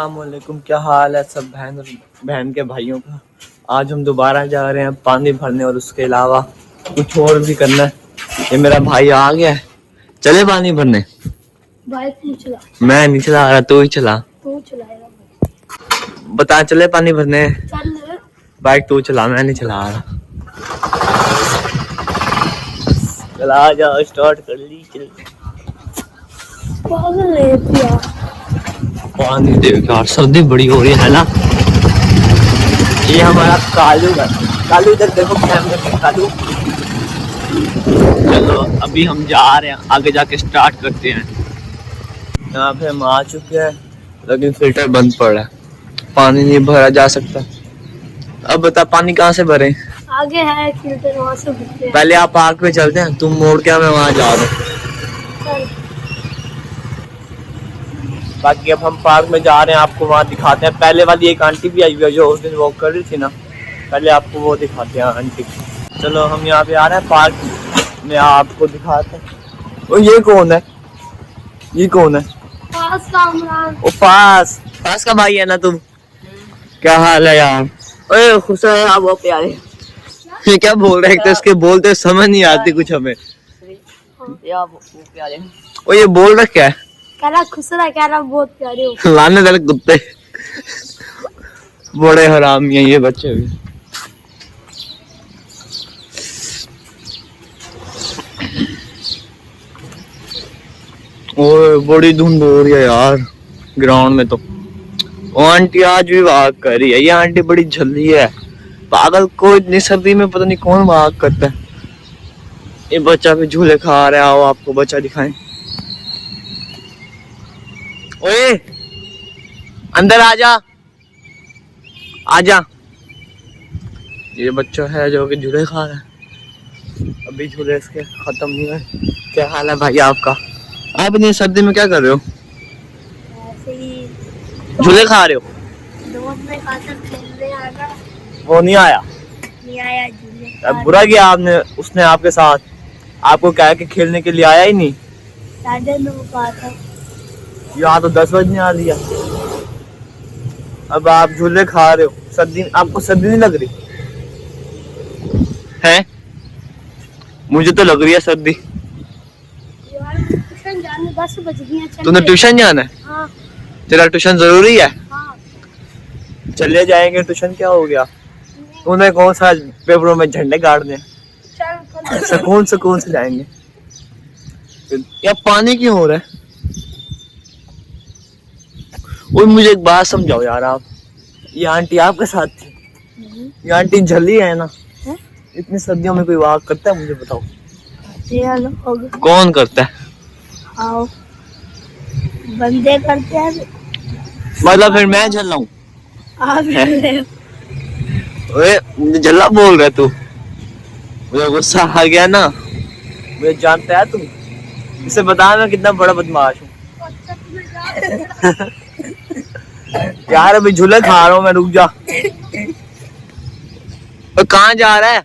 अस्सलामुअलैकुम, क्या हाल है सब बहन और बहन के भाइयों का। आज हम दोबारा जा रहे हैं पानी भरने और उसके अलावा कुछ और भी करना है। ये मेरा भाई आ गया है, चले पानी भरने। बाइक नहीं चला, मैं नहीं चला रहा, तू ही चला। तू चलाएगा। बता, चले पानी भरने। चल बाइक तू चला, मैं नहीं चला रहा। चला जा, स्टार्ट कर ली। चल पागल है यार। पानी देख यार, सर्दी बड़ी हो रही है ना। ये हमारा कालू है, कालू इधर देखो कैमरे में, कालू। चलो अभी हम जा रहे हैं, आगे जाके स्टार्ट करते हैं। यहाँ पे हम आ चुके हैं लेकिन फिल्टर बंद पड़ा है, पानी नहीं भरा जा सकता। अब बता, पानी कहाँ से भरे? आगे है फिल्टर, वहाँ से भरते हैं। पहले आप पार्क पे चलते हैं, तुम मोड़ के, मैं वहाँ जा रहा हूँ। चल। बाकी अब हम पार्क में जा रहे हैं, आपको वहाँ दिखाते हैं। पहले वाली एक आंटी भी आई हुई है जो उस दिन वॉक कर रही थी ना, पहले आपको वो दिखाते हैं आंटी। चलो हम यहाँ पे आ रहे हैं पार्क में, आपको दिखाते हैं। ओ ये कौन है? ये कौन है? पास का इमरान। ओ पास का भाई है ना तुम? क्या हाल है यार? ओए खुश है आप, वो प्यारे। ये क्या बोल रहे हैं? तो इसके बोलते समझ नहीं आती कुछ हमें। ओ ये बोल रहा क्या है? कह रहा खुश रहा, कह रहा बहुत प्यारे हो। लाने वाले कुत्ते, बड़े हरामी हैं ये बच्चे भी। ओए बड़ी धुंध हो रही है यार ग्राउंड में तो। वो आंटी आज भी वाक कर रही है। ये आंटी बड़ी झल्ली है, पागल को इतनी सर्दी में पता नहीं कौन वाक करता है। ये बच्चा भी झूले खा रहा है, आओ आपको बच्चा दिखाएं। ओए अंदर आजा, आजा। ये बच्चा है जो कि झूले खा रहा है, अभी झूले इसके खत्म नहीं हुए। क्या हाल है भाई आपका? आप इतनी सर्दी में क्या कर रहे हो? ऐसे ही झूले खा रहे हो? दोस्त ने कहा था खेलने आना, वो नहीं आया? नहीं आया झूले। अब बुरा किया आपने, उसने आपके साथ। आपको क्या है कि खेलने के लिए आया ही नहीं। 9:30 कहा था। यहाँ तो 10 बजने आ लिया, अब आप झूले खा रहे हो। सर्दी, आपको सर्दी नहीं लग रही है? मुझे तो लग रही है सर्दी। यार ट्यूशन जाने 10 बज गए हैं। तूने ट्यूशन जाना है? हाँ तेरा ट्यूशन जरूरी है? हाँ। चले जाएंगे, ट्यूशन क्या हो गया? तूने कौन सा पेपरों में झंडे गाड़ने? चल सुकून से जाएंगे। या पानी क्यों हो रहा है? और मुझे एक बात समझाओ यार आप, ये आंटी आपके साथ थी? ये आंटी झल्ली है ना? है? इतनी सर्दियों में कोई वाक करता है? मुझे बताओ। कौन करता है? आओ बंदे करते हैं। मतलब फिर मैं झल्ला हूँ? आप मुझे झल्ला बोल रहा है तू? मुझे गुस्सा आ गया ना। मुझे जानता है तुम? इसे बता मैं कितना बड़ा बदमाश हूँ। यार अभी झूले खा रहा हूँ मैं, रुक जा। और कहाँ जा रहा है?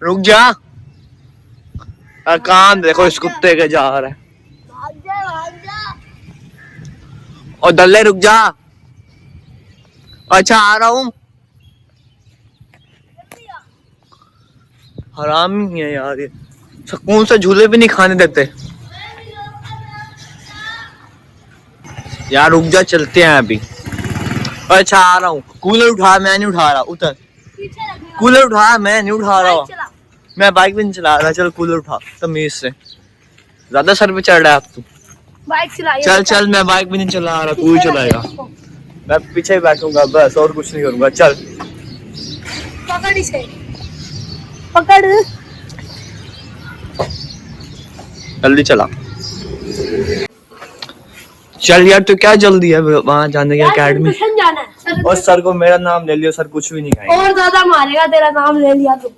रुक जा। कान देखो इस कुत्ते के जा रहा है। और दल्ले रुक जा। अच्छा आ रहा हूँ। हरामी है यार ये, सुकून से झूले भी नहीं खाने देते यार। रुक जा, चलते हैं अभी। अच्छा आ रहा हूँ। कूलर उठा, मैं नहीं उठा रहा, उतर। कूलर उठा, मैं नहीं उठा रहा। मैं बाइक भी नहीं चला रहा। चल कूलर उठा तमीज से, ज्यादा सर पे चढ़ रहा है अब तू। बाइक चला। चल मैं बाइक भी नहीं चला रहा, तू ही चलाएगा। मैं पीछे ही बैठूंगा बस, और कुछ नहीं करूंगा। चल पकड़ इसे, पकड़। जल्दी चला। चल यार, तो क्या जल्दी है वहाँ जाने की अकेडमी? जाना है। और सर को मेरा नाम ले लियो, सर कुछ भी नहीं कहेंगे। और ज्यादा मारेगा, तेरा नाम ले लिया तो।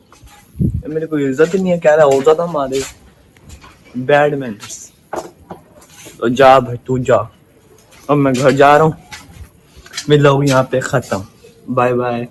मेरी कोई इज्जत ही नहीं है, कह रहा और ज्यादा मारेगा। Bad manners. तो जा भाई तू जा, अब मैं घर जा रहा हूँ। मिलो यहाँ पे खत्म, बाय बाय।